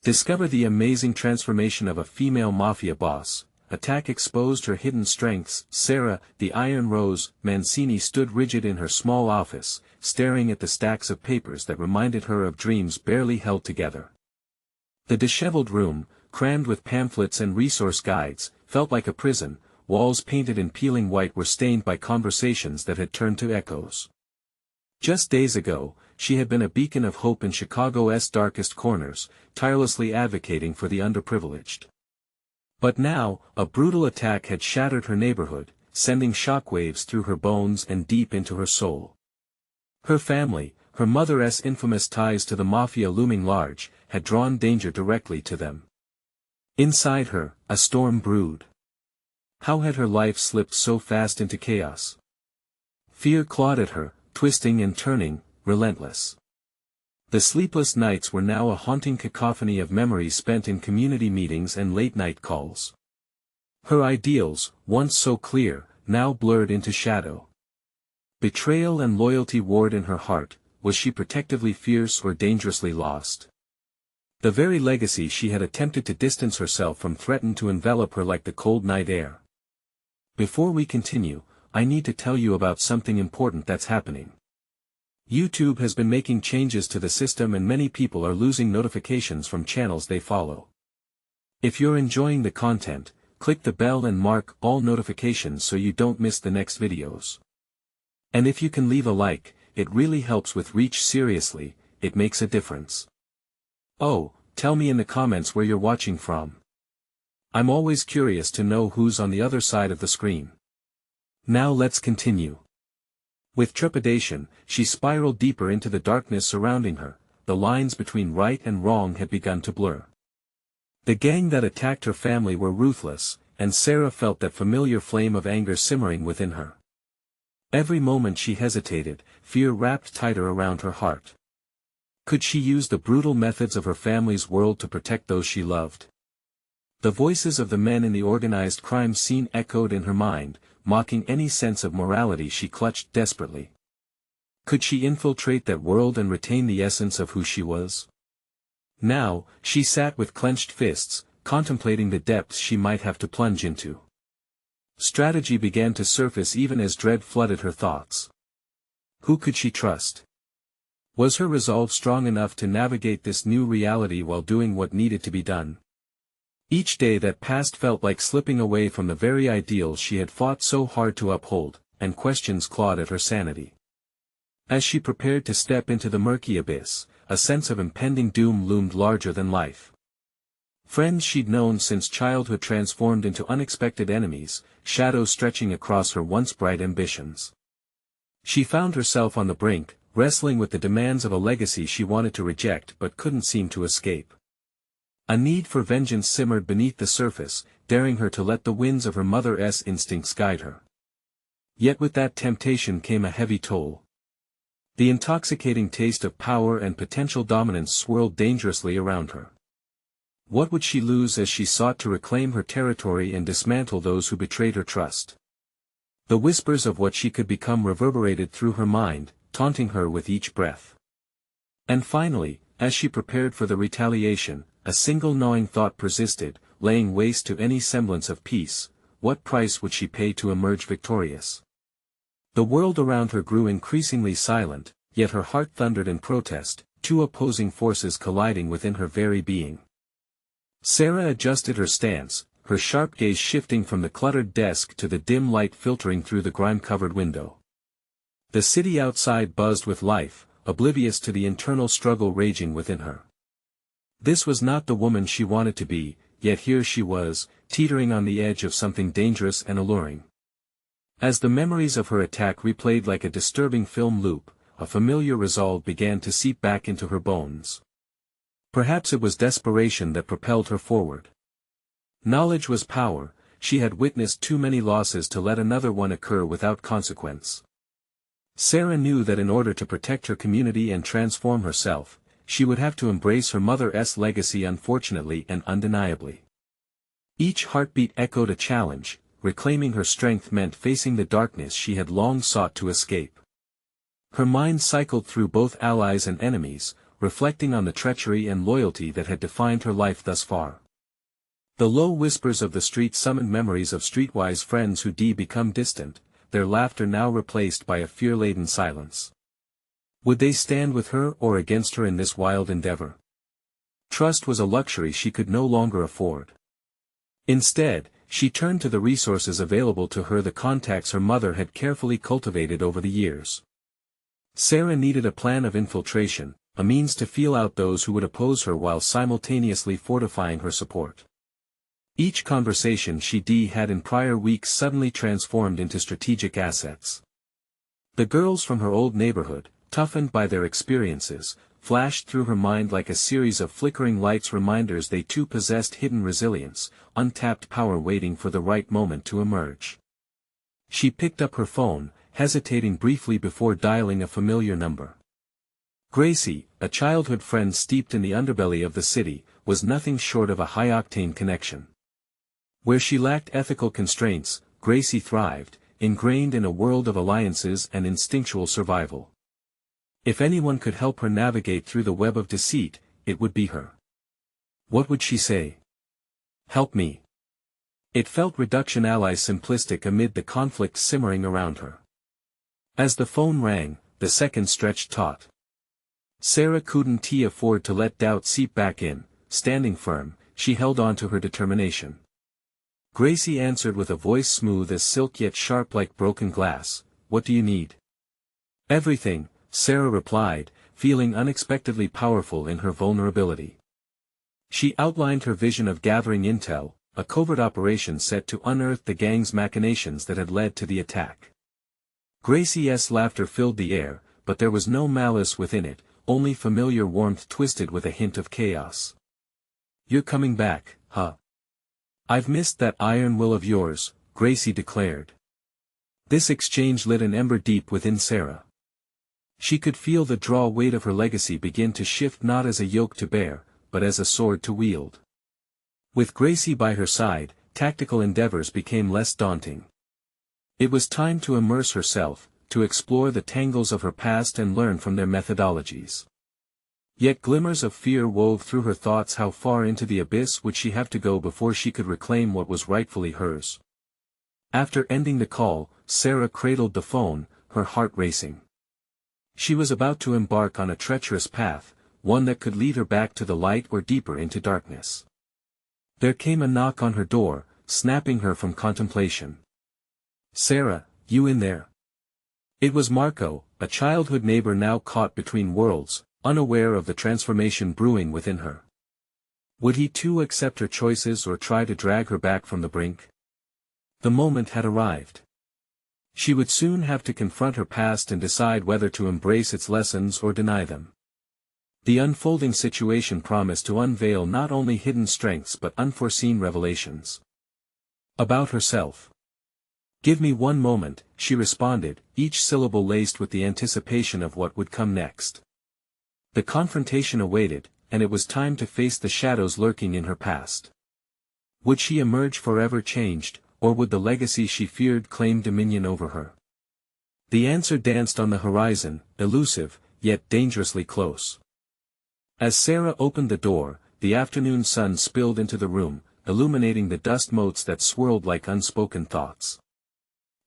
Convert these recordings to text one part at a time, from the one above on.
Discover the amazing transformation of a female mafia boss. Attack exposed her hidden strengths. Sarah, the Iron Rose, Mancini stood rigid in her small office, staring at the stacks of papers that reminded her of dreams barely held together. The disheveled room, crammed with pamphlets and resource guides, felt like a prison. Walls painted in peeling white were stained by conversations that had turned to echoes. Just days ago, she had been a beacon of hope in Chicago's darkest corners, tirelessly advocating for the underprivileged. But now, a brutal attack had shattered her neighborhood, sending shockwaves through her bones and deep into her soul. Her family, her mother's infamous ties to the Mafia looming large, had drawn danger directly to them. Inside her, a storm brewed. How had her life slipped so fast into chaos? Fear clawed at her, twisting and turning, relentless. The sleepless nights were now a haunting cacophony of memories spent in community meetings and late-night calls. Her ideals, once so clear, now blurred into shadow. Betrayal and loyalty warred in her heart. Was she protectively fierce or dangerously lost? The very legacy she had attempted to distance herself from threatened to envelop her like the cold night air. Before we continue, I need to tell you about something important that's happening. YouTube has been making changes to the system and many people are losing notifications from channels they follow. If you're enjoying the content, click the bell and mark all notifications so you don't miss the next videos. And if you can leave a like, it really helps with reach. Seriously, it makes a difference. Oh, tell me in the comments where you're watching from. I'm always curious to know who's on the other side of the screen. Now let's continue. With trepidation, she spiraled deeper into the darkness surrounding her. The lines between right and wrong had begun to blur. The gang that attacked her family were ruthless, and Sarah felt that familiar flame of anger simmering within her. Every moment she hesitated, fear wrapped tighter around her heart. Could she use the brutal methods of her family's world to protect those she loved? The voices of the men in the organized crime scene echoed in her mind, mocking any sense of morality she clutched desperately. Could she infiltrate that world and retain the essence of who she was? Now, she sat with clenched fists, contemplating the depths she might have to plunge into. Strategy began to surface even as dread flooded her thoughts. Who could she trust? Was her resolve strong enough to navigate this new reality while doing what needed to be done? Each day that passed felt like slipping away from the very ideals she had fought so hard to uphold, and questions clawed at her sanity. As she prepared to step into the murky abyss, a sense of impending doom loomed larger than life. Friends she'd known since childhood transformed into unexpected enemies, shadows stretching across her once bright ambitions. She found herself on the brink, wrestling with the demands of a legacy she wanted to reject but couldn't seem to escape. A need for vengeance simmered beneath the surface, daring her to let the winds of her mother's instincts guide her. Yet with that temptation came a heavy toll. The intoxicating taste of power and potential dominance swirled dangerously around her. What would she lose as she sought to reclaim her territory and dismantle those who betrayed her trust? The whispers of what she could become reverberated through her mind, taunting her with each breath. And finally, as she prepared for the retaliation, a single gnawing thought persisted, laying waste to any semblance of peace. What price would she pay to emerge victorious? The world around her grew increasingly silent, yet her heart thundered in protest, two opposing forces colliding within her very being. Sarah adjusted her stance, her sharp gaze shifting from the cluttered desk to the dim light filtering through the grime-covered window. The city outside buzzed with life, oblivious to the internal struggle raging within her. This was not the woman she wanted to be, yet here she was, teetering on the edge of something dangerous and alluring. As the memories of her attack replayed like a disturbing film loop, a familiar resolve began to seep back into her bones. Perhaps it was desperation that propelled her forward. Knowledge was power. She had witnessed too many losses to let another one occur without consequence. Sarah knew that in order to protect her community and transform herself, she would have to embrace her mother's legacy unfortunately and undeniably. Each heartbeat echoed a challenge. Reclaiming her strength meant facing the darkness she had long sought to escape. Her mind cycled through both allies and enemies, reflecting on the treachery and loyalty that had defined her life thus far. The low whispers of the street summoned memories of streetwise friends who become distant, their laughter now replaced by a fear-laden silence. Would they stand with her or against her in this wild endeavor? Trust was a luxury she could no longer afford. Instead, she turned to the resources available to her, the contacts her mother had carefully cultivated over the years. Sarah needed a plan of infiltration, a means to feel out those who would oppose her while simultaneously fortifying her support. Each conversation she had in prior weeks suddenly transformed into strategic assets. The girls from her old neighborhood, toughened by their experiences, flashed through her mind like a series of flickering lights, reminders they too possessed hidden resilience, untapped power waiting for the right moment to emerge. She picked up her phone, hesitating briefly before dialing a familiar number. Gracie, a childhood friend steeped in the underbelly of the city, was nothing short of a high-octane connection. Where she lacked ethical constraints, Gracie thrived, ingrained in a world of alliances and instinctual survival. If anyone could help her navigate through the web of deceit, it would be her. What would she say? Help me. It felt reduction ally simplistic amid the conflict simmering around her. As the phone rang, the seconds stretched taut. Sarah couldn't afford to let doubt seep back in. Standing firm, she held on to her determination. Gracie answered with a voice smooth as silk yet sharp like broken glass. What do you need? Everything, Sarah replied, feeling unexpectedly powerful in her vulnerability. She outlined her vision of gathering intel, a covert operation set to unearth the gang's machinations that had led to the attack. Gracie's laughter filled the air, but there was no malice within it, only familiar warmth twisted with a hint of chaos. You're coming back, huh? I've missed that iron will of yours, Gracie declared. This exchange lit an ember deep within Sarah. She could feel the draw weight of her legacy begin to shift, not as a yoke to bear, but as a sword to wield. With Gracie by her side, tactical endeavors became less daunting. It was time to immerse herself, to explore the tangles of her past and learn from their methodologies. Yet glimmers of fear wove through her thoughts. How far into the abyss would she have to go before she could reclaim what was rightfully hers? After ending the call, Sarah cradled the phone, her heart racing. She was about to embark on a treacherous path, one that could lead her back to the light or deeper into darkness. There came a knock on her door, snapping her from contemplation. Sarah, you in there? It was Marco, a childhood neighbor now caught between worlds, unaware of the transformation brewing within her. Would he too accept her choices or try to drag her back from the brink? The moment had arrived. She would soon have to confront her past and decide whether to embrace its lessons or deny them. The unfolding situation promised to unveil not only hidden strengths but unforeseen revelations about herself. Give me one moment, she responded, each syllable laced with the anticipation of what would come next. The confrontation awaited, and it was time to face the shadows lurking in her past. Would she emerge forever changed, or would the legacy she feared claim dominion over her? The answer danced on the horizon, elusive, yet dangerously close. As Sarah opened the door, the afternoon sun spilled into the room, illuminating the dust motes that swirled like unspoken thoughts.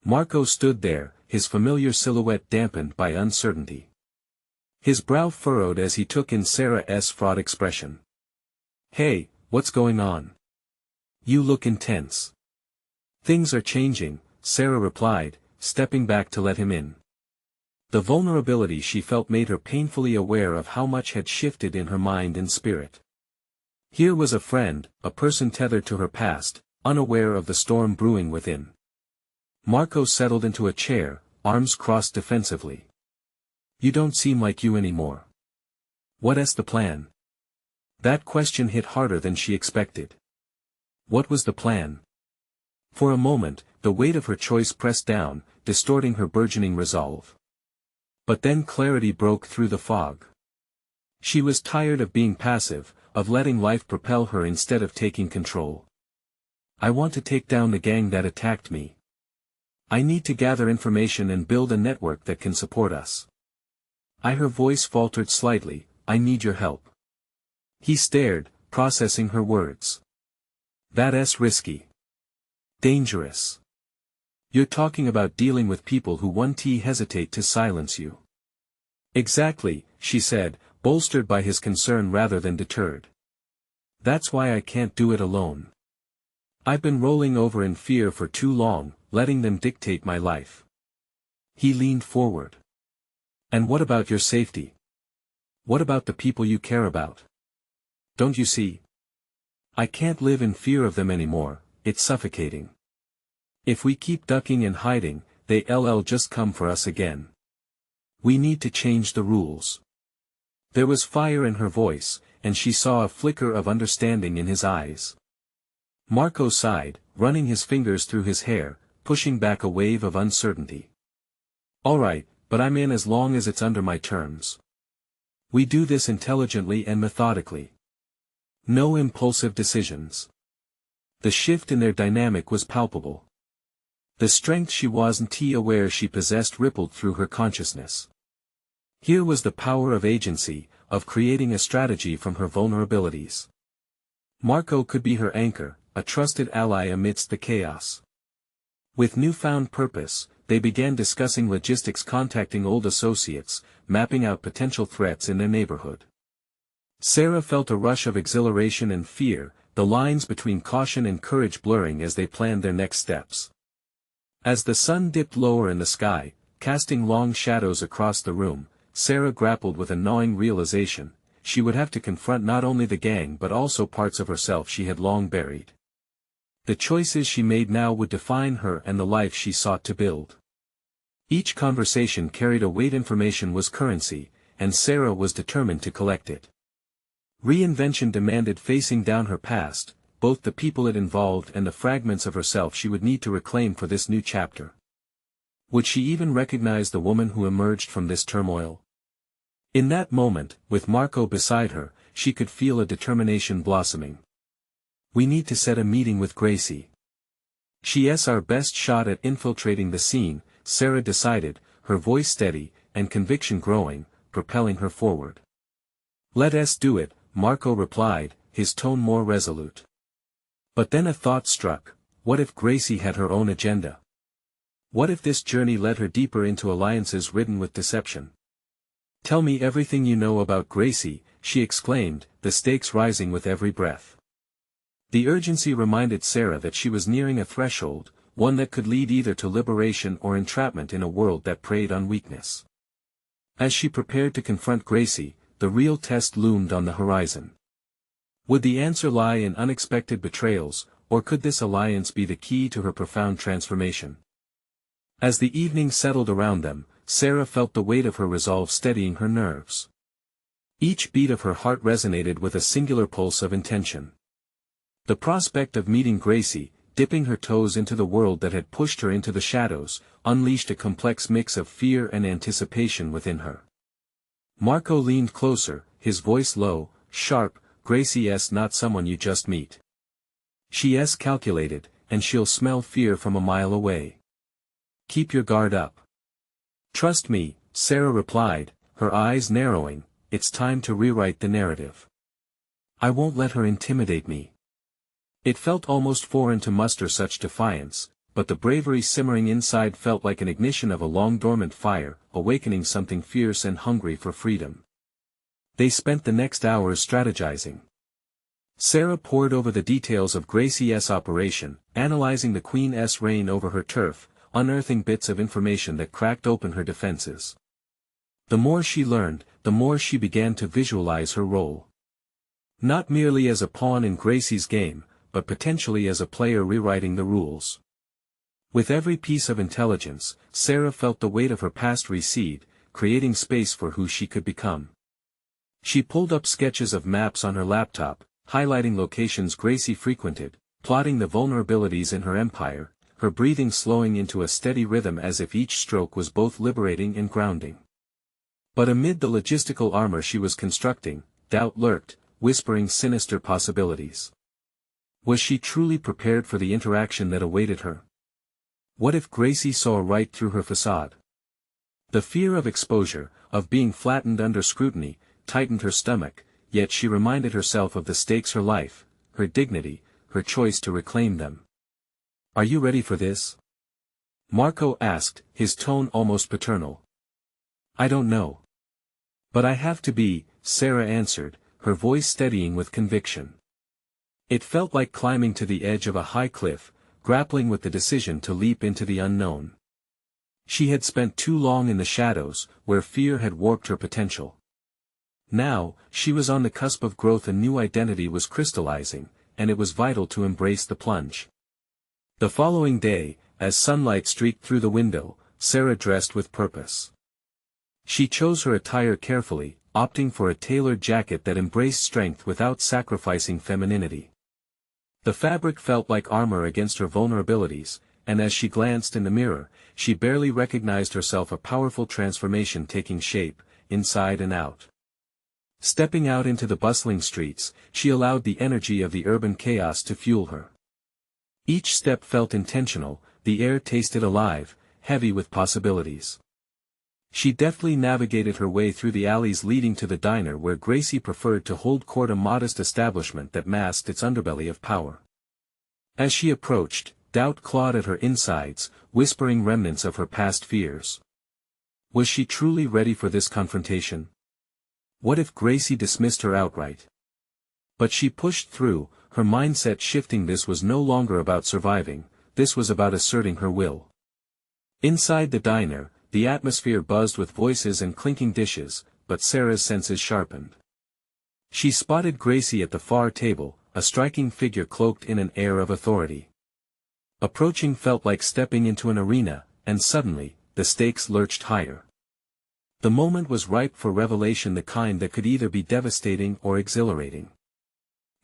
Marco stood there, his familiar silhouette dampened by uncertainty. His brow furrowed as he took in Sarah's fraught expression. Hey, what's going on? You look intense. Things are changing, Sarah replied, stepping back to let him in. The vulnerability she felt made her painfully aware of how much had shifted in her mind and spirit. Here was a friend, a person tethered to her past, unaware of the storm brewing within. Marco settled into a chair, arms crossed defensively. You don't seem like you anymore. What's the plan? That question hit harder than she expected. What was the plan? For a moment, the weight of her choice pressed down, distorting her burgeoning resolve. But then clarity broke through the fog. She was tired of being passive, of letting life propel her instead of taking control. I want to take down the gang that attacked me. I need to gather information and build a network that can support us. Her voice faltered slightly, I need your help. He stared, processing her words. That's risky. Dangerous. You're talking about dealing with people who won't hesitate to silence you. Exactly, she said, bolstered by his concern rather than deterred. That's why I can't do it alone. I've been rolling over in fear for too long, letting them dictate my life. He leaned forward. And what about your safety? What about the people you care about? Don't you see? I can't live in fear of them anymore, it's suffocating. If we keep ducking and hiding, they'll just come for us again. We need to change the rules. There was fire in her voice, and she saw a flicker of understanding in his eyes. Marco sighed, running his fingers through his hair, pushing back a wave of uncertainty. All right, but I'm in as long as it's under my terms. We do this intelligently and methodically. No impulsive decisions. The shift in their dynamic was palpable. The strength she wasn't aware she possessed rippled through her consciousness. Here was the power of agency, of creating a strategy from her vulnerabilities. Marco could be her anchor, a trusted ally amidst the chaos. With newfound purpose, they began discussing logistics, contacting old associates, mapping out potential threats in their neighborhood. Sarah felt a rush of exhilaration and fear, the lines between caution and courage blurring as they planned their next steps. As the sun dipped lower in the sky, casting long shadows across the room, Sarah grappled with a gnawing realization: she would have to confront not only the gang but also parts of herself she had long buried. The choices she made now would define her and the life she sought to build. Each conversation carried a weight. Information was currency, and Sarah was determined to collect it. Reinvention demanded facing down her past, both the people it involved and the fragments of herself she would need to reclaim for this new chapter. Would she even recognize the woman who emerged from this turmoil? In that moment, with Marco beside her, she could feel a determination blossoming. We need to set a meeting with Gracie. She's our best shot at infiltrating the scene, Sarah decided, her voice steady, and conviction growing, propelling her forward. Let us do it, Marco replied, his tone more resolute. But then a thought struck: what if Gracie had her own agenda? What if this journey led her deeper into alliances ridden with deception? Tell me everything you know about Gracie, she exclaimed, the stakes rising with every breath. The urgency reminded Sarah that she was nearing a threshold, one that could lead either to liberation or entrapment in a world that preyed on weakness. As she prepared to confront Gracie, the real test loomed on the horizon. Would the answer lie in unexpected betrayals, or could this alliance be the key to her profound transformation? As the evening settled around them, Sarah felt the weight of her resolve steadying her nerves. Each beat of her heart resonated with a singular pulse of intention. The prospect of meeting Gracie, dipping her toes into the world that had pushed her into the shadows, unleashed a complex mix of fear and anticipation within her. Marco leaned closer, his voice low, sharp. Gracie's not someone you just meet. She's calculated, and she'll smell fear from a mile away. Keep your guard up. Trust me, Sarah replied, her eyes narrowing. It's time to rewrite the narrative. I won't let her intimidate me. It felt almost foreign to muster such defiance, but the bravery simmering inside felt like an ignition of a long-dormant fire, awakening something fierce and hungry for freedom. They spent the next hours strategizing. Sarah pored over the details of Gracie's operation, analyzing the Queen's reign over her turf, unearthing bits of information that cracked open her defenses. The more she learned, the more she began to visualize her role. Not merely as a pawn in Gracie's game, but potentially as a player rewriting the rules. With every piece of intelligence, Sarah felt the weight of her past recede, creating space for who she could become. She pulled up sketches of maps on her laptop, highlighting locations Gracie frequented, plotting the vulnerabilities in her empire, her breathing slowing into a steady rhythm as if each stroke was both liberating and grounding. But amid the logistical armor she was constructing, doubt lurked, whispering sinister possibilities. Was she truly prepared for the interaction that awaited her? What if Gracie saw right through her facade? The fear of exposure, of being flattened under scrutiny, tightened her stomach, yet she reminded herself of the stakes: her life, her dignity, her choice to reclaim them. "Are you ready for this?" Marco asked, his tone almost paternal. "I don't know. But I have to be," Sarah answered, her voice steadying with conviction. It felt like climbing to the edge of a high cliff, grappling with the decision to leap into the unknown. She had spent too long in the shadows, where fear had warped her potential. Now, she was on the cusp of growth. A new identity was crystallizing, and it was vital to embrace the plunge. The following day, as sunlight streaked through the window, Sarah dressed with purpose. She chose her attire carefully, opting for a tailored jacket that embraced strength without sacrificing femininity. The fabric felt like armor against her vulnerabilities, and as she glanced in the mirror, she barely recognized herself, a powerful transformation taking shape, inside and out. Stepping out into the bustling streets, she allowed the energy of the urban chaos to fuel her. Each step felt intentional, the air tasted alive, heavy with possibilities. She deftly navigated her way through the alleys leading to the diner where Gracie preferred to hold court, a modest establishment that masked its underbelly of power. As she approached, doubt clawed at her insides, whispering remnants of her past fears. Was she truly ready for this confrontation? What if Gracie dismissed her outright? But she pushed through, her mindset shifting. This was no longer about surviving, this was about asserting her will. Inside the diner, the atmosphere buzzed with voices and clinking dishes, but Sarah's senses sharpened. She spotted Gracie at the far table, a striking figure cloaked in an air of authority. Approaching felt like stepping into an arena, and suddenly, the stakes lurched higher. The moment was ripe for revelation, the kind that could either be devastating or exhilarating.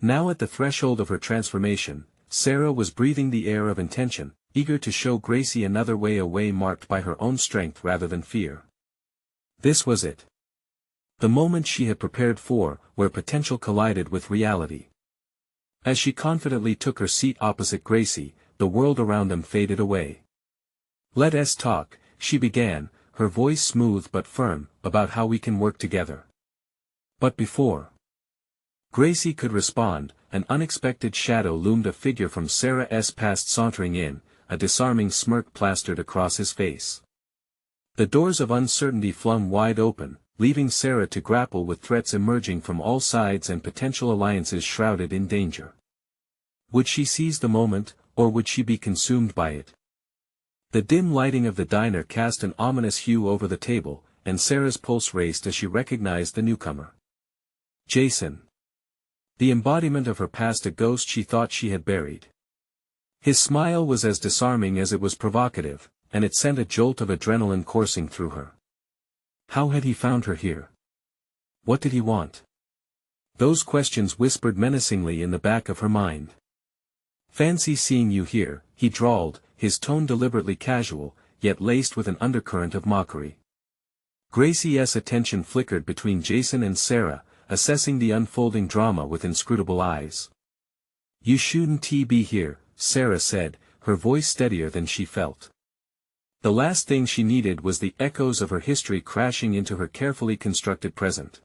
Now at the threshold of her transformation, Sarah was breathing the air of intention, eager to show Gracie another way, a way marked by her own strength rather than fear. This was it. The moment she had prepared for, where potential collided with reality. As she confidently took her seat opposite Gracie, the world around them faded away. "Let's talk," she began, her voice smooth but firm, "about how we can work together." But before Gracie could respond, an unexpected shadow loomed, a figure from Sarah's past sauntering in, a disarming smirk plastered across his face. The doors of uncertainty flung wide open, leaving Sarah to grapple with threats emerging from all sides and potential alliances shrouded in danger. Would she seize the moment, or would she be consumed by it? The dim lighting of the diner cast an ominous hue over the table, and Sarah's pulse raced as she recognized the newcomer. Jason. The embodiment of her past, a ghost she thought she had buried. His smile was as disarming as it was provocative, and it sent a jolt of adrenaline coursing through her. How had he found her here? What did he want? Those questions whispered menacingly in the back of her mind. "Fancy seeing you here," he drawled, his tone deliberately casual, yet laced with an undercurrent of mockery. Gracie's attention flickered between Jason and Sarah, assessing the unfolding drama with inscrutable eyes. "You shouldn't be here," Sarah said, her voice steadier than she felt. The last thing she needed was the echoes of her history crashing into her carefully constructed present.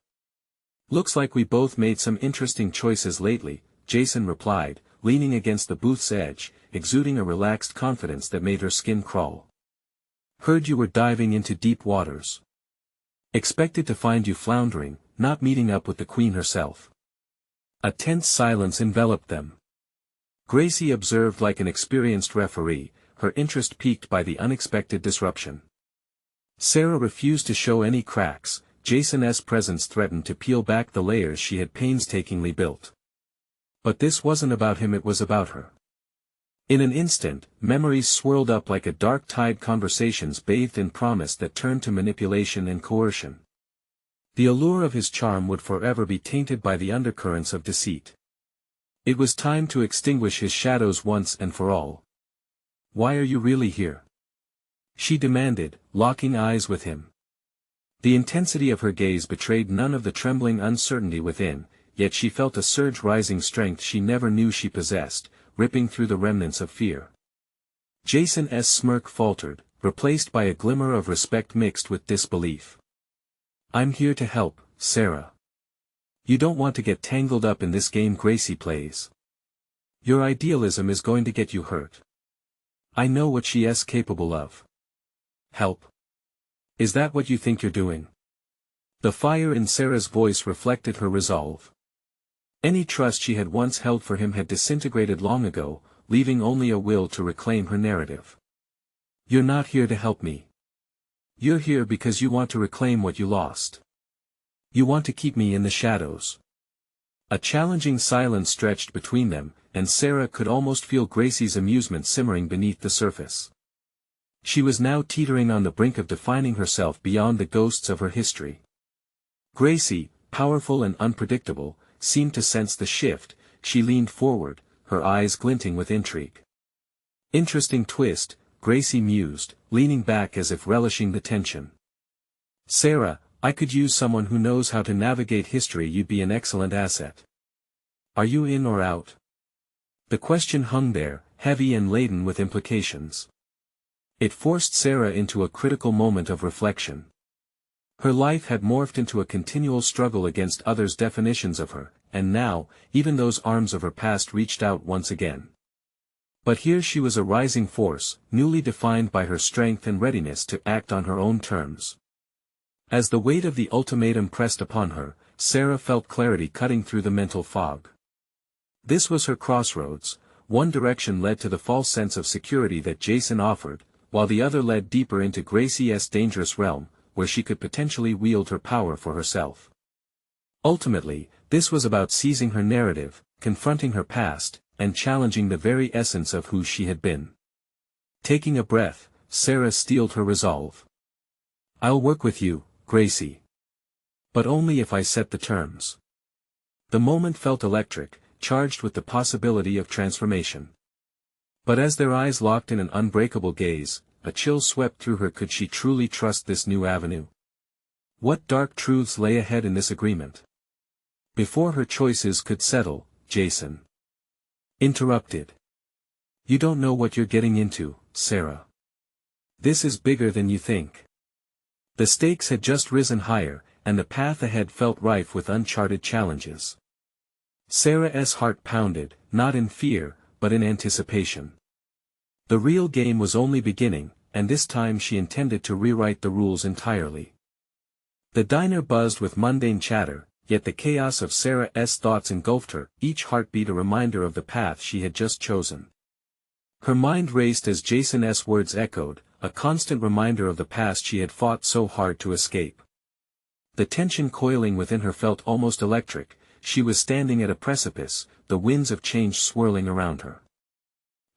"Looks like we both made some interesting choices lately," Jason replied, leaning against the booth's edge, exuding a relaxed confidence that made her skin crawl. "Heard you were diving into deep waters. Expected to find you floundering, not meeting up with the queen herself." A tense silence enveloped them. Gracie observed like an experienced referee, her interest piqued by the unexpected disruption. Sarah refused to show any cracks, Jason's presence threatened to peel back the layers she had painstakingly built. But this wasn't about him, it was about her. In an instant, memories swirled up like a dark tide, conversations bathed in promise that turned to manipulation and coercion. The allure of his charm would forever be tainted by the undercurrents of deceit. It was time to extinguish his shadows once and for all. "Why are you really here?" she demanded, locking eyes with him. The intensity of her gaze betrayed none of the trembling uncertainty within, yet she felt a surge rising, strength she never knew she possessed, ripping through the remnants of fear. Jason's smirk faltered, replaced by a glimmer of respect mixed with disbelief. "I'm here to help, Sarah." You don't want to get tangled up in this game Gracie plays. Your idealism is going to get you hurt. I know what she is capable of. Help. Is that what you think you're doing? The fire in Sarah's voice reflected her resolve. Any trust she had once held for him had disintegrated long ago, leaving only a will to reclaim her narrative. You're not here to help me. You're here because you want to reclaim what you lost. You want to keep me in the shadows. A challenging silence stretched between them, and Sarah could almost feel Gracie's amusement simmering beneath the surface. She was now teetering on the brink of defining herself beyond the ghosts of her history. Gracie, powerful and unpredictable, seemed to sense the shift. She leaned forward, her eyes glinting with intrigue. Interesting twist, Gracie mused, leaning back as if relishing the tension. Sarah, I could use someone who knows how to navigate history. You'd be an excellent asset. Are you in or out? The question hung there, heavy and laden with implications. It forced Sarah into a critical moment of reflection. Her life had morphed into a continual struggle against others' definitions of her, and now, even those arms of her past reached out once again. But here she was a rising force, newly defined by her strength and readiness to act on her own terms. As the weight of the ultimatum pressed upon her, Sarah felt clarity cutting through the mental fog. This was her crossroads. One direction led to the false sense of security that Jason offered, while the other led deeper into Gracie's dangerous realm, where she could potentially wield her power for herself. Ultimately, this was about seizing her narrative, confronting her past, and challenging the very essence of who she had been. Taking a breath, Sarah steeled her resolve. I'll work with you, Gracie. But only if I set the terms. The moment felt electric, charged with the possibility of transformation. But as their eyes locked in an unbreakable gaze, a chill swept through her. Could she truly trust this new avenue? What dark truths lay ahead in this agreement? Before her choices could settle, Jason interrupted. You don't know what you're getting into, Sarah. This is bigger than you think. The stakes had just risen higher, and the path ahead felt rife with uncharted challenges. Sarah's heart pounded, not in fear, but in anticipation. The real game was only beginning, and this time she intended to rewrite the rules entirely. The diner buzzed with mundane chatter, yet the chaos of Sarah's thoughts engulfed her, each heartbeat a reminder of the path she had just chosen. Her mind raced as Jason's words echoed, a constant reminder of the past she had fought so hard to escape. The tension coiling within her felt almost electric. She was standing at a precipice, the winds of change swirling around her.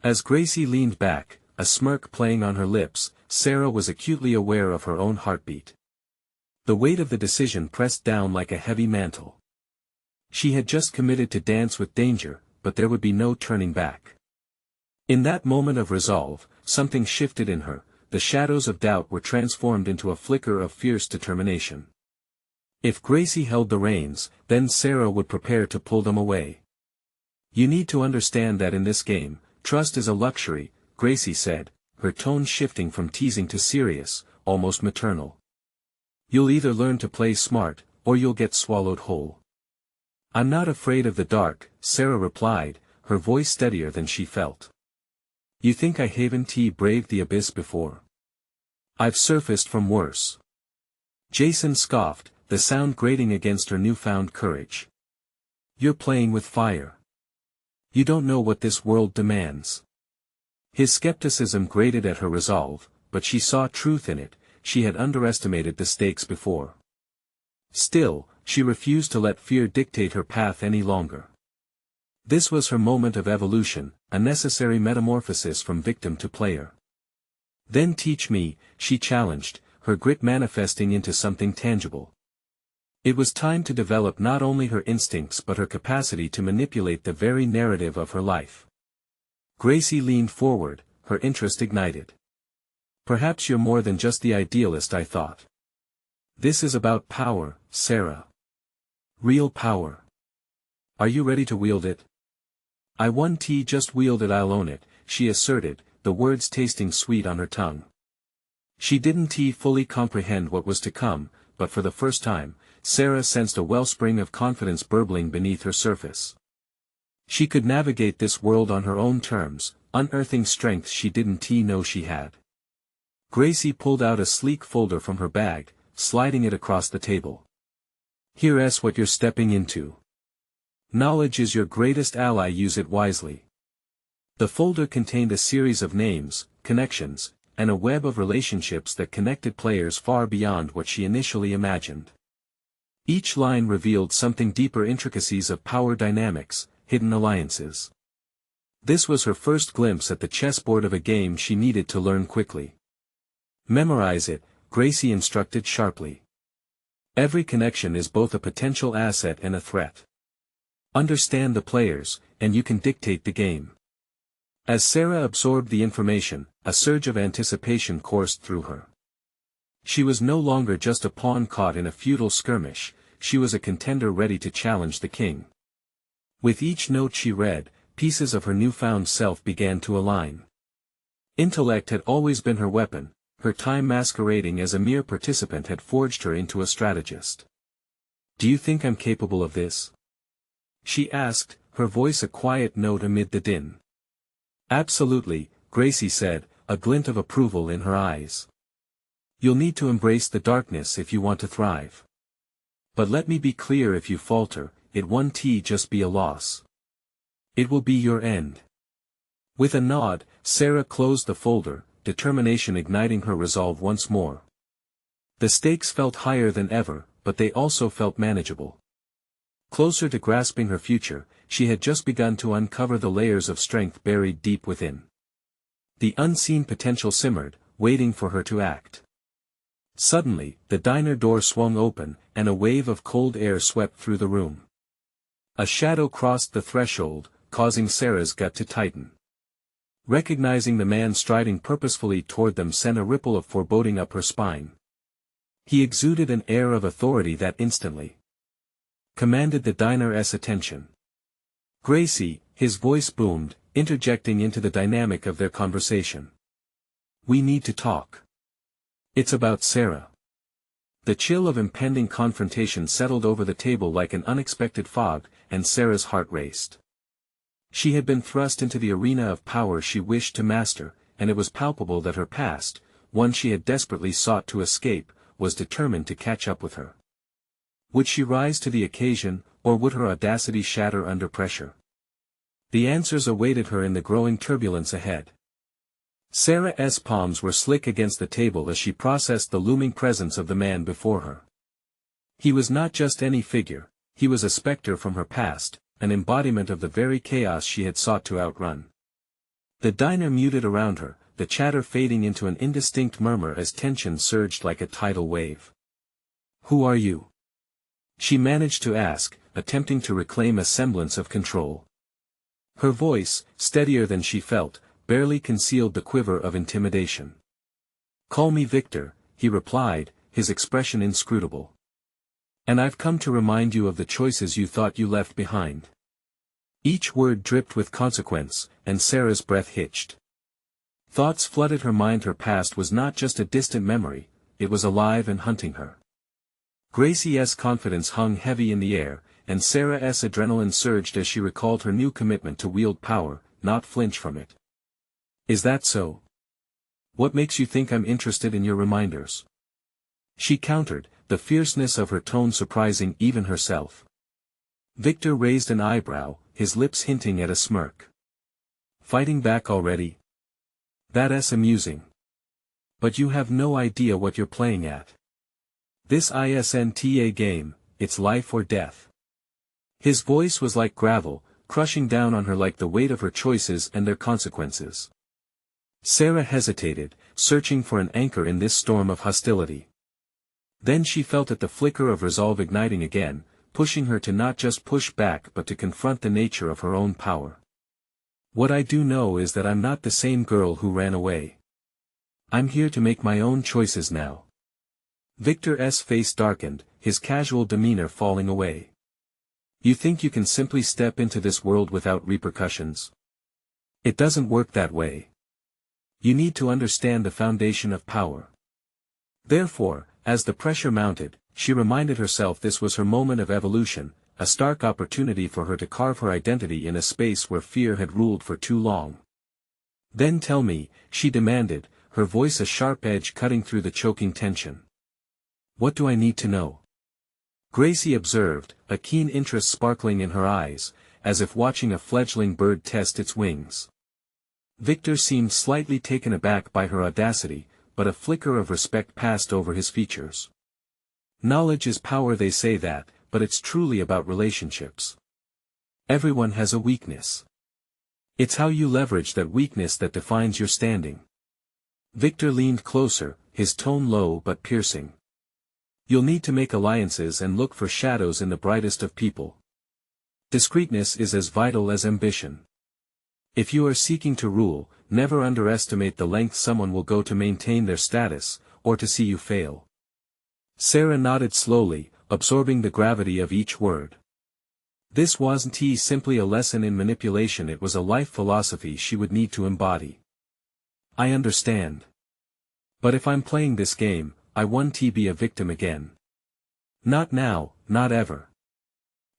As Gracie leaned back, a smirk playing on her lips, Sarah was acutely aware of her own heartbeat. The weight of the decision pressed down like a heavy mantle. She had just committed to dance with danger, but there would be no turning back. In that moment of resolve, something shifted in her. The shadows of doubt were transformed into a flicker of fierce determination. If Gracie held the reins, then Sarah would prepare to pull them away. You need to understand that in this game, trust is a luxury, Gracie said, her tone shifting from teasing to serious, almost maternal. You'll either learn to play smart, or you'll get swallowed whole. I'm not afraid of the dark, Sarah replied, her voice steadier than she felt. You think I haven't braved the abyss before? I've surfaced from worse. Jason scoffed, the sound grating against her newfound courage. You're playing with fire. You don't know what this world demands. His skepticism grated at her resolve, but she saw truth in it. She had underestimated the stakes before. Still, she refused to let fear dictate her path any longer. This was her moment of evolution, a necessary metamorphosis from victim to player. Then teach me, she challenged, her grit manifesting into something tangible. It was time to develop not only her instincts but her capacity to manipulate the very narrative of her life. Gracie leaned forward, her interest ignited. Perhaps you're more than just the idealist I thought. This is about power, Sarah. Real power. Are you ready to wield it? I won't just wield it, I'll own it, she asserted, the words tasting sweet on her tongue. She didn't fully comprehend what was to come, but for the first time, Sarah sensed a wellspring of confidence burbling beneath her surface. She could navigate this world on her own terms, unearthing strength she didn't know she had. Gracie pulled out a sleek folder from her bag, sliding it across the table. Here's what you're stepping into. Knowledge is your greatest ally, use it wisely. The folder contained a series of names, connections, and a web of relationships that connected players far beyond what she initially imagined. Each line revealed something deeper: intricacies of power dynamics, hidden alliances. This was her first glimpse at the chessboard of a game she needed to learn quickly. Memorize it, Gracie instructed sharply. Every connection is both a potential asset and a threat. Understand the players, and you can dictate the game. As Sarah absorbed the information, a surge of anticipation coursed through her. She was no longer just a pawn caught in a futile skirmish, she was a contender ready to challenge the king. With each note she read, pieces of her newfound self began to align. Intellect had always been her weapon, her time masquerading as a mere participant had forged her into a strategist. Do you think I'm capable of this? She asked, her voice a quiet note amid the din. Absolutely, Gracie said, a glint of approval in her eyes. You'll need to embrace the darkness if you want to thrive. But let me be clear, if you falter, it won't just be a loss. It will be your end. With a nod, Sarah closed the folder, determination igniting her resolve once more. The stakes felt higher than ever, but they also felt manageable. Closer to grasping her future, she had just begun to uncover the layers of strength buried deep within. The unseen potential simmered, waiting for her to act. Suddenly, the diner door swung open, and a wave of cold air swept through the room. A shadow crossed the threshold, causing Sarah's gut to tighten. Recognizing the man striding purposefully toward them sent a ripple of foreboding up her spine. He exuded an air of authority that instantly commanded the diner's attention. Gracie, his voice boomed, interjecting into the dynamic of their conversation. We need to talk. It's about Sarah. The chill of impending confrontation settled over the table like an unexpected fog, and Sarah's heart raced. She had been thrust into the arena of power she wished to master, and it was palpable that her past, one she had desperately sought to escape, was determined to catch up with her. Would she rise to the occasion, or would her audacity shatter under pressure? The answers awaited her in the growing turbulence ahead. Sarah's palms were slick against the table as she processed the looming presence of the man before her. He was not just any figure, he was a specter from her past, an embodiment of the very chaos she had sought to outrun. The diner muted around her, the chatter fading into an indistinct murmur as tension surged like a tidal wave. Who are you? She managed to ask, attempting to reclaim a semblance of control. Her voice, steadier than she felt, barely concealed the quiver of intimidation. Call me Victor, he replied, his expression inscrutable. And I've come to remind you of the choices you thought you left behind. Each word dripped with consequence, and Sarah's breath hitched. Thoughts flooded her mind. Her past was not just a distant memory, it was alive and hunting her. Gracie's confidence hung heavy in the air, and Sarah's adrenaline surged as she recalled her new commitment to wield power, not flinch from it. Is that so? What makes you think I'm interested in your reminders? She countered, the fierceness of her tone surprising even herself. Victor raised an eyebrow, his lips hinting at a smirk. Fighting back already? That's amusing. But you have no idea what you're playing at. This isn't a game, it's life or death. His voice was like gravel, crushing down on her like the weight of her choices and their consequences. Sarah hesitated, searching for an anchor in this storm of hostility. Then she felt it, the flicker of resolve igniting again, pushing her to not just push back but to confront the nature of her own power. What I do know is that I'm not the same girl who ran away. I'm here to make my own choices now. Victor's face darkened, his casual demeanor falling away. You think you can simply step into this world without repercussions? It doesn't work that way. You need to understand the foundation of power. Therefore, as the pressure mounted, she reminded herself this was her moment of evolution, a stark opportunity for her to carve her identity in a space where fear had ruled for too long. "Then tell me," she demanded, her voice a sharp edge cutting through the choking tension. "What do I need to know?" Gracie observed, a keen interest sparkling in her eyes, as if watching a fledgling bird test its wings. Victor seemed slightly taken aback by her audacity, but a flicker of respect passed over his features. "Knowledge is power, they say that, but it's truly about relationships. Everyone has a weakness. It's how you leverage that weakness that defines your standing." Victor leaned closer, his tone low but piercing. "You'll need to make alliances and look for shadows in the brightest of people. Discreetness is as vital as ambition. If you are seeking to rule, never underestimate the length someone will go to maintain their status, or to see you fail." Sarah nodded slowly, absorbing the gravity of each word. This wasn't simply a lesson in manipulation, it was a life philosophy she would need to embody. "I understand. But if I'm playing this game, I want to be a victim again. Not now, not ever."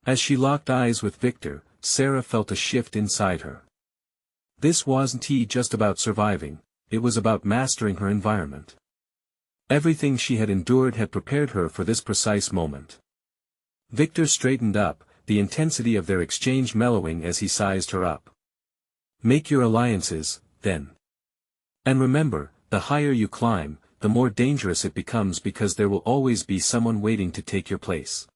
As she locked eyes with Victor, Sarah felt a shift inside her. This wasn't just about surviving, it was about mastering her environment. Everything she had endured had prepared her for this precise moment. Victor straightened up, the intensity of their exchange mellowing as he sized her up. "Make your alliances, then. And remember, the higher you climb, the more dangerous it becomes because there will always be someone waiting to take your place."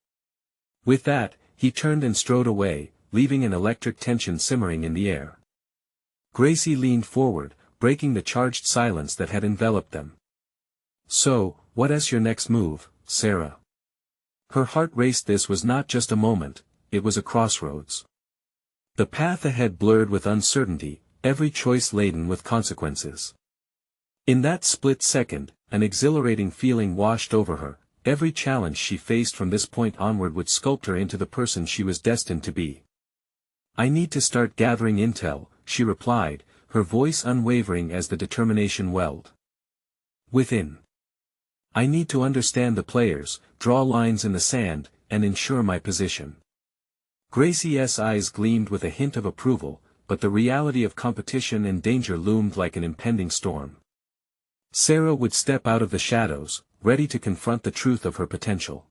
With that, he turned and strode away, leaving an electric tension simmering in the air. Gracie leaned forward, breaking the charged silence that had enveloped them. "So, what's your next move, Sarah?" Her heart raced. This was not just a moment, it was a crossroads. The path ahead blurred with uncertainty, every choice laden with consequences. In that split second, an exhilarating feeling washed over her. Every challenge she faced from this point onward would sculpt her into the person she was destined to be. "I need to start gathering intel," she replied, her voice unwavering as the determination welled within. "I need to understand the players, draw lines in the sand, and ensure my position." Gracie's eyes gleamed with a hint of approval, but the reality of competition and danger loomed like an impending storm. Sarah would step out of the shadows, ready to confront the truth of her potential.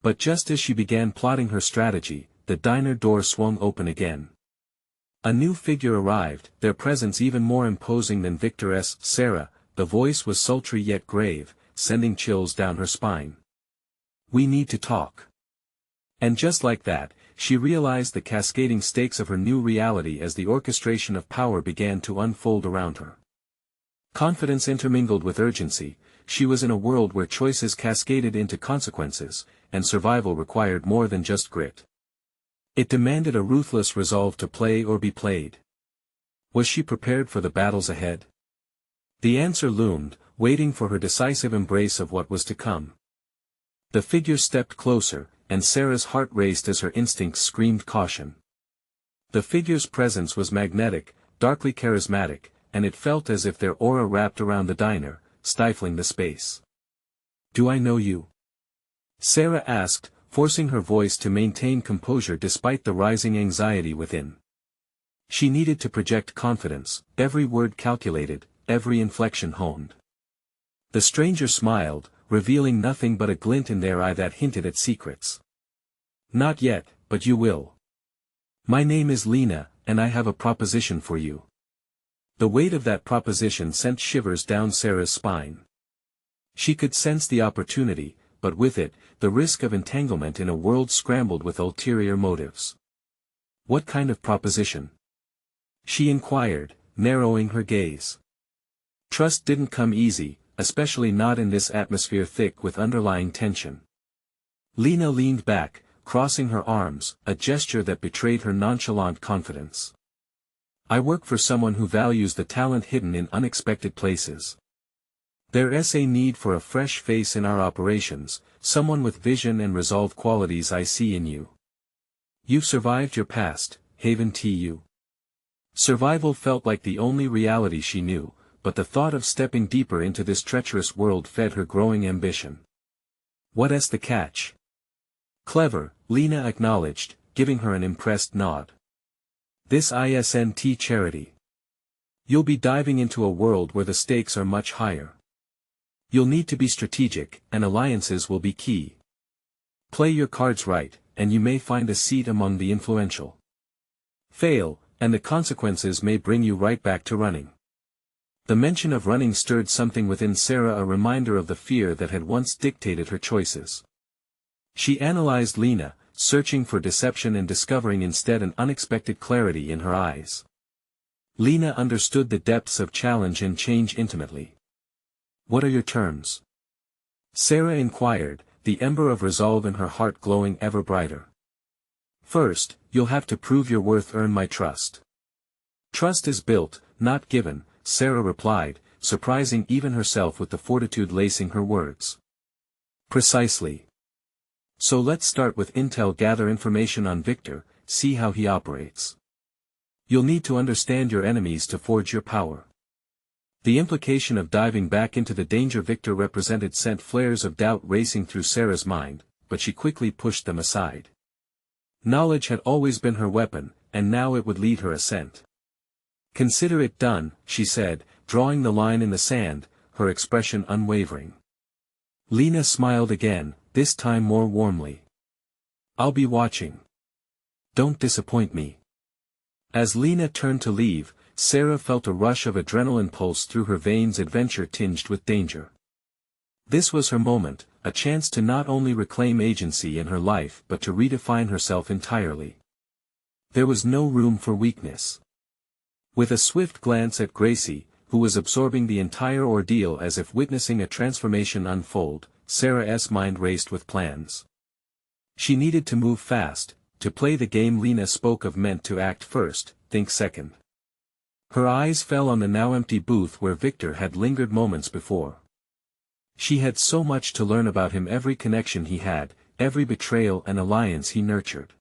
But just as she began plotting her strategy, the diner door swung open again. A new figure arrived, their presence even more imposing than Victor's. "Sarah," the voice was sultry yet grave, sending chills down her spine. "We need to talk." And just like that, she realized the cascading stakes of her new reality as the orchestration of power began to unfold around her. Confidence intermingled with urgency, she was in a world where choices cascaded into consequences, and survival required more than just grit. It demanded a ruthless resolve to play or be played. Was she prepared for the battles ahead? The answer loomed, waiting for her decisive embrace of what was to come. The figure stepped closer, and Sarah's heart raced as her instincts screamed caution. The figure's presence was magnetic, darkly charismatic, and it felt as if their aura wrapped around the diner, stifling the space. "Do I know you?" Sarah asked, forcing her voice to maintain composure despite the rising anxiety within. She needed to project confidence, every word calculated, every inflection honed. The stranger smiled, revealing nothing but a glint in their eye that hinted at secrets. "Not yet, but you will. My name is Lena, and I have a proposition for you." The weight of that proposition sent shivers down Sarah's spine. She could sense the opportunity, but with it, the risk of entanglement in a world scrambled with ulterior motives. "What kind of proposition?" she inquired, narrowing her gaze. Trust didn't come easy, especially not in this atmosphere thick with underlying tension. Lena leaned back, crossing her arms, a gesture that betrayed her nonchalant confidence. "I work for someone who values the talent hidden in unexpected places. There's a need for a fresh face in our operations, someone with vision and resolve qualities I see in you. You've survived your past, Haven Tu." Survival felt like the only reality she knew, but the thought of stepping deeper into this treacherous world fed her growing ambition. What's the catch? Clever, Lena acknowledged, giving her an impressed nod. This isn't charity. You'll be diving into a world where the stakes are much higher. You'll need to be strategic, and alliances will be key. Play your cards right, and you may find a seat among the influential. Fail, and the consequences may bring you right back to running. The mention of running stirred something within Sarah, a reminder of the fear that had once dictated her choices. She analyzed Lena, searching for deception and discovering instead an unexpected clarity in her eyes. Lena understood the depths of challenge and change intimately. What are your terms? Sarah inquired, the ember of resolve in her heart glowing ever brighter. First, you'll have to prove your worth, earn my trust. Trust is built, not given, Sarah replied, surprising even herself with the fortitude lacing her words. Precisely. So let's start with intel. Gather information on Victor, see how he operates. You'll need to understand your enemies to forge your power. The implication of diving back into the danger Victor represented sent flares of doubt racing through Sarah's mind, but she quickly pushed them aside. Knowledge had always been her weapon, and now it would lead her ascent. Consider it done, she said, drawing the line in the sand, her expression unwavering. Lena smiled again, this time more warmly. I'll be watching. Don't disappoint me. As Lena turned to leave, Sarah felt a rush of adrenaline pulse through her veins, adventure tinged with danger. This was her moment, a chance to not only reclaim agency in her life but to redefine herself entirely. There was no room for weakness. With a swift glance at Gracie, who was absorbing the entire ordeal as if witnessing a transformation unfold, Sarah's mind raced with plans. She needed to move fast. To play the game Lena spoke of meant to act first, think second. Her eyes fell on the now empty booth where Victor had lingered moments before. She had so much to learn about him, every connection he had, every betrayal and alliance he nurtured.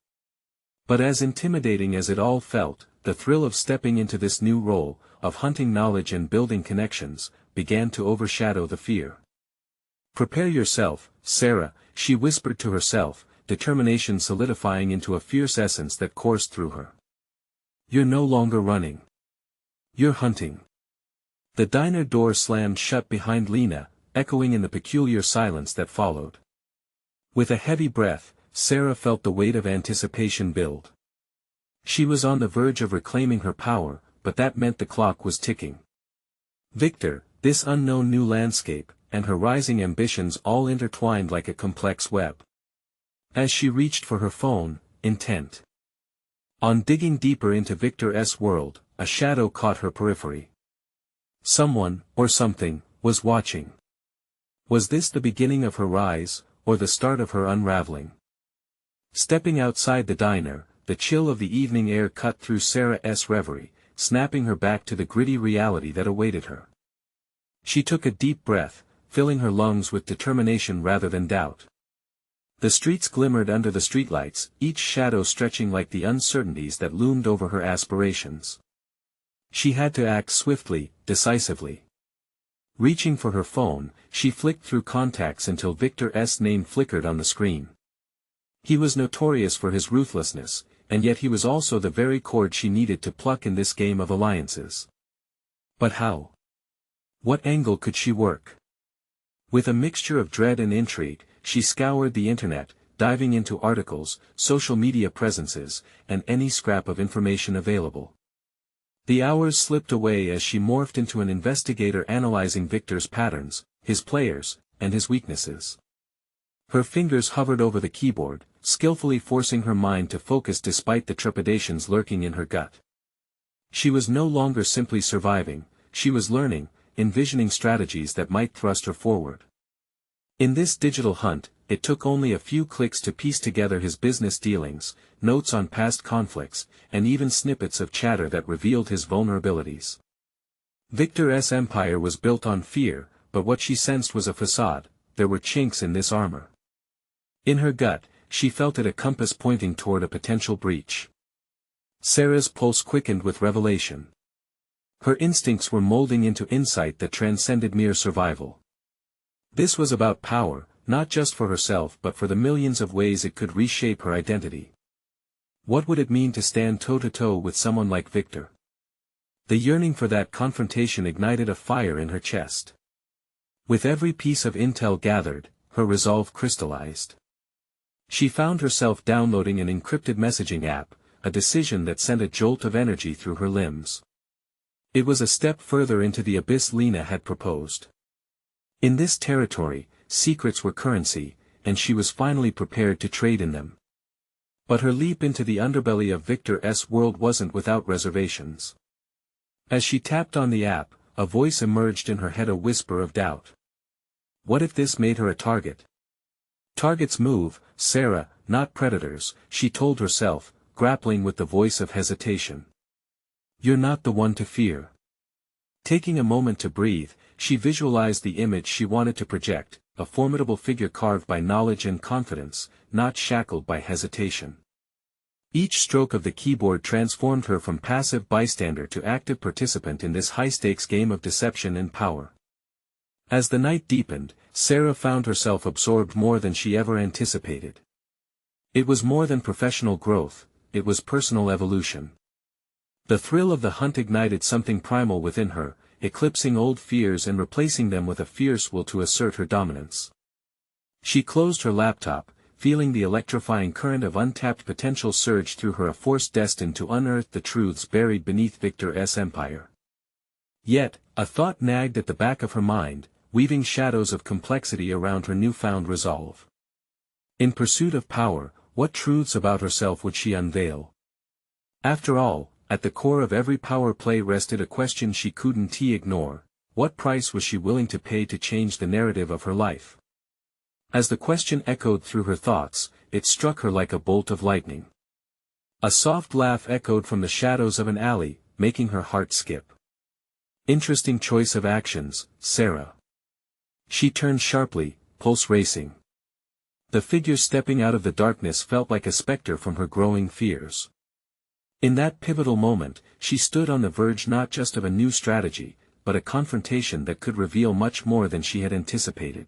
But as intimidating as it all felt, the thrill of stepping into this new role, of hunting knowledge and building connections, began to overshadow the fear. Prepare yourself, Sarah, she whispered to herself, determination solidifying into a fierce essence that coursed through her. You're no longer running. You're hunting. The diner door slammed shut behind Lena, echoing in the peculiar silence that followed. With a heavy breath, Sarah felt the weight of anticipation build. She was on the verge of reclaiming her power, but that meant the clock was ticking. Victor, this unknown new landscape, and her rising ambitions all intertwined like a complex web. As she reached for her phone, intent on digging deeper into Victor's world, a shadow caught her periphery. Someone, or something, was watching. Was this the beginning of her rise, or the start of her unraveling? Stepping outside the diner, the chill of the evening air cut through Sarah's reverie, snapping her back to the gritty reality that awaited her. She took a deep breath, filling her lungs with determination rather than doubt. The streets glimmered under the streetlights, each shadow stretching like the uncertainties that loomed over her aspirations. She had to act swiftly, decisively. Reaching for her phone, she flicked through contacts until Victor's name flickered on the screen. He was notorious for his ruthlessness, and yet he was also the very chord she needed to pluck in this game of alliances. But how? What angle could she work? With a mixture of dread and intrigue, she scoured the internet, diving into articles, social media presences, and any scrap of information available. The hours slipped away as she morphed into an investigator analyzing Victor's patterns, his players, and his weaknesses. Her fingers hovered over the keyboard, skillfully forcing her mind to focus despite the trepidations lurking in her gut. She was no longer simply surviving, she was learning, envisioning strategies that might thrust her forward. In this digital hunt, it took only a few clicks to piece together his business dealings, notes on past conflicts, and even snippets of chatter that revealed his vulnerabilities. Victor's empire was built on fear, but what she sensed was a facade. There were chinks in this armor. In her gut, she felt it, a compass pointing toward a potential breach. Sarah's pulse quickened with revelation. Her instincts were molding into insight that transcended mere survival. This was about power, not just for herself but for the millions of ways it could reshape her identity. What would it mean to stand toe-to-toe with someone like Victor? The yearning for that confrontation ignited a fire in her chest. With every piece of intel gathered, her resolve crystallized. She found herself downloading an encrypted messaging app, a decision that sent a jolt of energy through her limbs. It was a step further into the abyss Lena had proposed. In this territory, secrets were currency, and she was finally prepared to trade in them. But her leap into the underbelly of Victor's world wasn't without reservations. As she tapped on the app, a voice emerged in her head, a whisper of doubt. What if this made her a target? Targets move, Sarah, not predators, she told herself, grappling with the voice of hesitation. You're not the one to fear. Taking a moment to breathe, she visualized the image she wanted to project, a formidable figure carved by knowledge and confidence, not shackled by hesitation. Each stroke of the keyboard transformed her from passive bystander to active participant in this high-stakes game of deception and power. As the night deepened, Sarah found herself absorbed more than she ever anticipated. It was more than professional growth, it was personal evolution. The thrill of the hunt ignited something primal within her, eclipsing old fears and replacing them with a fierce will to assert her dominance. She closed her laptop, feeling the electrifying current of untapped potential surge through her, a force destined to unearth the truths buried beneath Victor's empire. Yet, a thought nagged at the back of her mind, weaving shadows of complexity around her newfound resolve. In pursuit of power, what truths about herself would she unveil? After all, at the core of every power play rested a question she couldn't ignore: what price was she willing to pay to change the narrative of her life? As the question echoed through her thoughts, it struck her like a bolt of lightning. A soft laugh echoed from the shadows of an alley, making her heart skip. Interesting choice of actions, Sarah. She turned sharply, pulse racing. The figure stepping out of the darkness felt like a specter from her growing fears. In that pivotal moment, she stood on the verge not just of a new strategy, but a confrontation that could reveal much more than she had anticipated.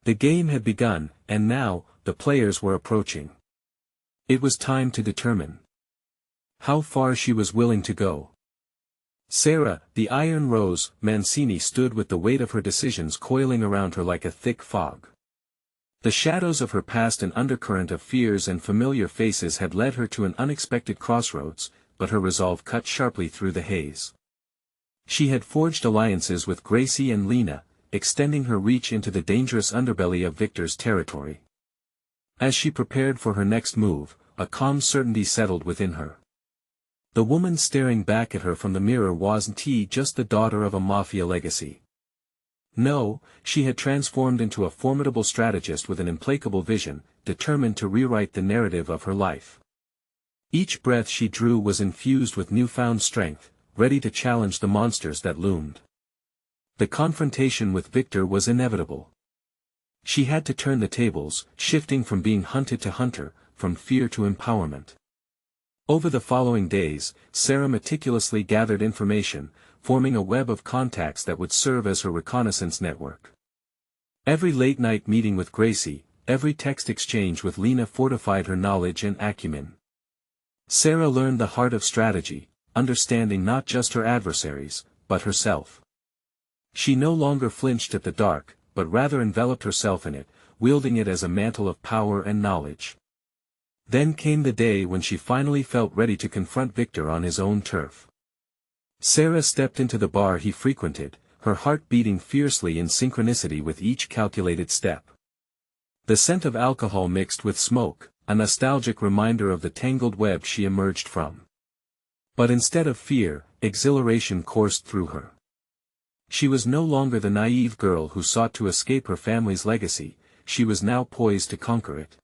The game had begun, and now, the players were approaching. It was time to determine how far she was willing to go. Sarah, the Iron Rose, Mancini stood with the weight of her decisions coiling around her like a thick fog. The shadows of her past, an undercurrent of fears and familiar faces, had led her to an unexpected crossroads, but her resolve cut sharply through the haze. She had forged alliances with Gracie and Lena, extending her reach into the dangerous underbelly of Victor's territory. As she prepared for her next move, a calm certainty settled within her. The woman staring back at her from the mirror wasn't just the daughter of a Mafia legacy. No, she had transformed into a formidable strategist with an implacable vision, determined to rewrite the narrative of her life. Each breath she drew was infused with newfound strength, ready to challenge the monsters that loomed. The confrontation with Victor was inevitable. She had to turn the tables, shifting from being hunted to hunter, from fear to empowerment. Over the following days, Sarah meticulously gathered information, forming a web of contacts that would serve as her reconnaissance network. Every late-night meeting with Gracie, every text exchange with Lena fortified her knowledge and acumen. Sarah learned the heart of strategy, understanding not just her adversaries, but herself. She no longer flinched at the dark, but rather enveloped herself in it, wielding it as a mantle of power and knowledge. Then came the day when she finally felt ready to confront Victor on his own turf. Sarah stepped into the bar he frequented, her heart beating fiercely in synchronicity with each calculated step. The scent of alcohol mixed with smoke, a nostalgic reminder of the tangled web she emerged from. But instead of fear, exhilaration coursed through her. She was no longer the naive girl who sought to escape her family's legacy, she was now poised to conquer it.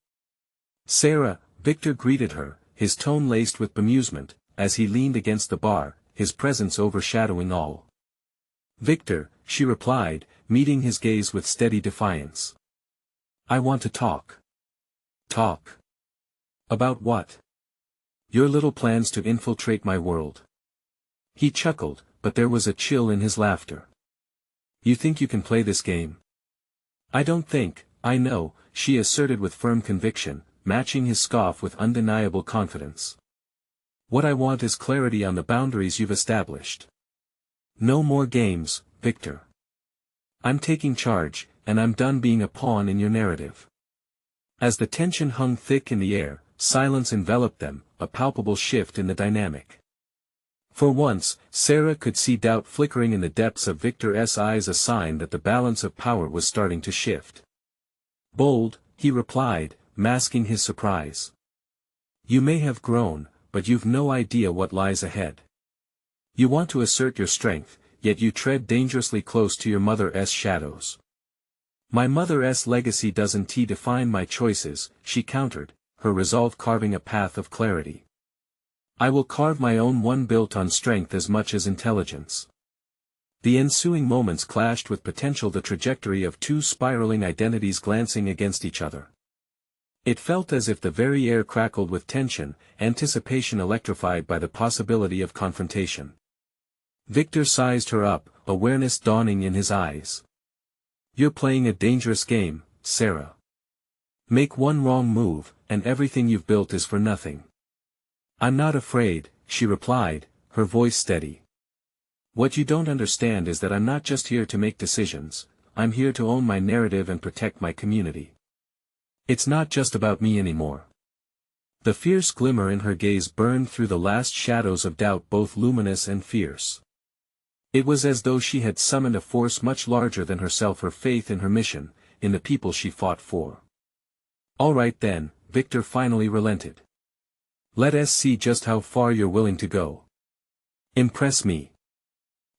Sarah, Victor greeted her, his tone laced with bemusement, as he leaned against the bar, his presence overshadowing all. Victor, she replied, meeting his gaze with steady defiance. I want to talk. Talk. About what? Your little plans to infiltrate my world. He chuckled, but there was a chill in his laughter. You think you can play this game? I don't think, I know, she asserted with firm conviction, matching his scoff with undeniable confidence. What I want is clarity on the boundaries you've established. No more games, Victor. I'm taking charge, and I'm done being a pawn in your narrative. As the tension hung thick in the air, silence enveloped them, a palpable shift in the dynamic. For once, Sarah could see doubt flickering in the depths of Victor's eyes, a sign that the balance of power was starting to shift. Bold, he replied, masking his surprise. You may have grown, but you've no idea what lies ahead. You want to assert your strength, yet you tread dangerously close to your mother's shadows. My mother's legacy doesn't define my choices, she countered, her resolve carving a path of clarity. I will carve my own, one built on strength as much as intelligence. The ensuing moments clashed with potential, the trajectory of two spiraling identities glancing against each other. It felt as if the very air crackled with tension, anticipation electrified by the possibility of confrontation. Victor sized her up, awareness dawning in his eyes. You're playing a dangerous game, Sarah. Make one wrong move, and everything you've built is for nothing. I'm not afraid, she replied, her voice steady. What you don't understand is that I'm not just here to make decisions, I'm here to own my narrative and protect my community. It's not just about me anymore. The fierce glimmer in her gaze burned through the last shadows of doubt, both luminous and fierce. It was as though she had summoned a force much larger than herself, her faith in her mission, in the people she fought for. All right then, Victor finally relented. Let us see just how far you're willing to go. Impress me.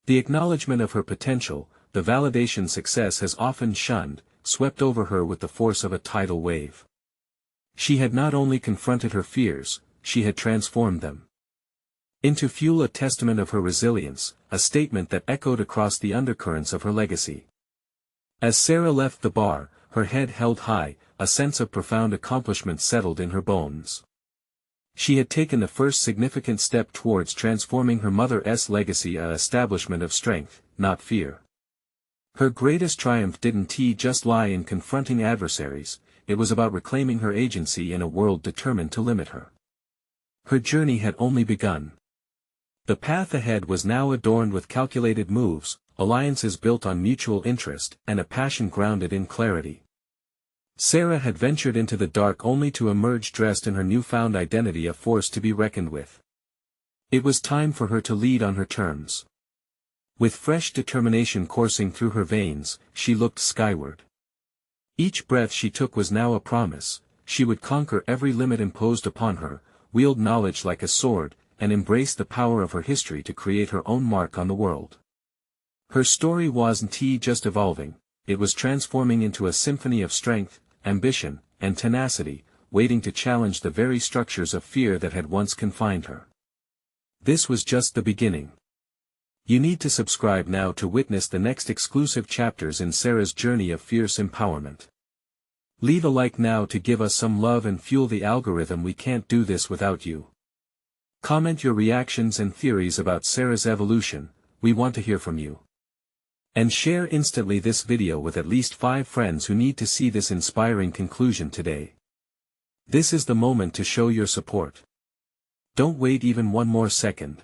The acknowledgement of her potential, the validation success has often shunned, swept over her with the force of a tidal wave. She had not only confronted her fears, she had transformed them into fuel, a testament of her resilience, a statement that echoed across the undercurrents of her legacy. As Sarah left the bar, her head held high, a sense of profound accomplishment settled in her bones. She had taken the first significant step towards transforming her mother's legacy, an establishment of strength, not fear. Her greatest triumph didn't just lie in confronting adversaries, it was about reclaiming her agency in a world determined to limit her. Her journey had only begun. The path ahead was now adorned with calculated moves, alliances built on mutual interest, and a passion grounded in clarity. Sarah had ventured into the dark only to emerge dressed in her newfound identity, a force to be reckoned with. It was time for her to lead on her terms. With fresh determination coursing through her veins, she looked skyward. Each breath she took was now a promise. She would conquer every limit imposed upon her, wield knowledge like a sword, and embrace the power of her history to create her own mark on the world. Her story wasn't just evolving, it was transforming into a symphony of strength, ambition, and tenacity, waiting to challenge the very structures of fear that had once confined her. This was just the beginning. You need to subscribe now to witness the next exclusive chapters in Sarah's journey of fierce empowerment. Leave a like now to give us some love and fuel the algorithm. We can't do this without you. Comment your reactions and theories about Sarah's evolution, we want to hear from you. And share instantly this video with at least 5 friends who need to see this inspiring conclusion today. This is the moment to show your support. Don't wait even one more second.